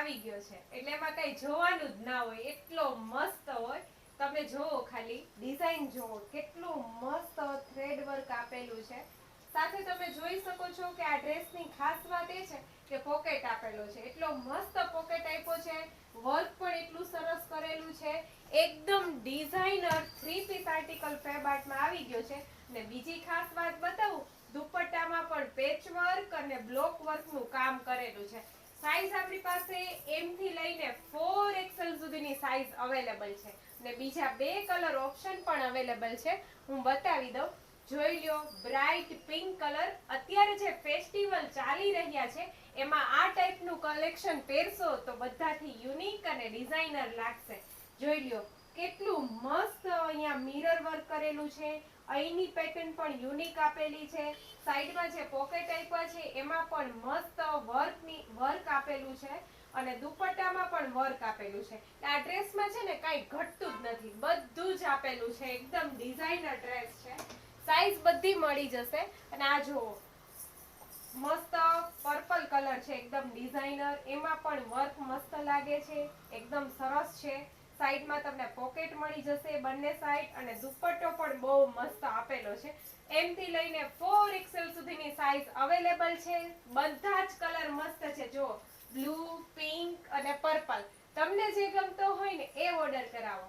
આવી ગયો છે એટલે એમાં કઈ જોવાનું જ ના હોય, એટલો મસ્ત હોય. તમે જોવો, ખાલી ડિઝાઇન જોવો, કેટલું મસ્ત થ્રેડ વર્ક આપેલું છે. સાથે તમે જોઈ શકો છો કે આ ડ્રેસની ખાસ વાત એ છે કે પોકેટ આપેલો છે. એટલો મસ્ત પોકેટ આપ્યો છે, વર્ક પણ એટલું સરસ કરેલું છે. એકદમ ડિઝાઇનર 3 પીસ આર્ટિકલ ફેબાર્ટમાં આવી ગયો છે. ને બીજી ખાસ વાત બતાવું, દુપટ્ટામાં પણ પેચ વર્ક અને બ્લોક વર્કનું કામ કરેલું છે. સાઈઝ આપણી પાસે M થી લઈને 4XL સુધીની સાઈઝ અવેલેબલ છે. ને બીજા 2 કલર ઓપ્શન પણ અવેલેબલ છે. હું બતાવી દઉં. જોઈ લ્યો, બ્રાઇટ પિંક કલર. અત્યારે જે ફેસ્ટિવલ ચાલી રહ્યા છે એમાં આ ટાઈપનું કલેક્શન પહેરશો તો બધાથી યુનિક અને ડિઝાઇનર લાગશે. જોઈ લ્યો, કેટલું મસ્ત અહીંયા મિરર વર્ક કરેલું છે. અહીંની પેટર્ન પણ યુનિક આપેલી છે. સાઈડમાં જે પોકેટ આપ્યા છે એમાં પણ મસ્ત વર્ક આપેલું છે. અને દુપટ્ટામાં પણ વર્ક આપેલું છે. આ ડ્રેસમાં છે ને કાંઈ ઘટતું જ નથી, બધું જ આપેલું છે. એકદમ ડિઝાઇનર ડ્રેસ છે. સાઈઝ બધી મળી જશે. અને આ જુઓ, મસ્ત પર્પલ કલર છે, એકદમ ડિઝાઇનર. એમાં પણ વર્ક મસ્ત લાગે છે, એકદમ સરસ છે. સાઈડમાં તમને પોકેટ મળી જશે બંને સાઈડ, અને દુપટ્ટો પણ બહુ મસ્ત આપેલો છે. M થી લઈને 4XL સુધીની સાઈઝ અવેલેબલ છે. બધા જ કલર મસ્ત છે. જો, બ્લુ, પિંક અને પર્પલ. તમને જે ગમતો હોય ને એ ઓર્ડર કરાવો.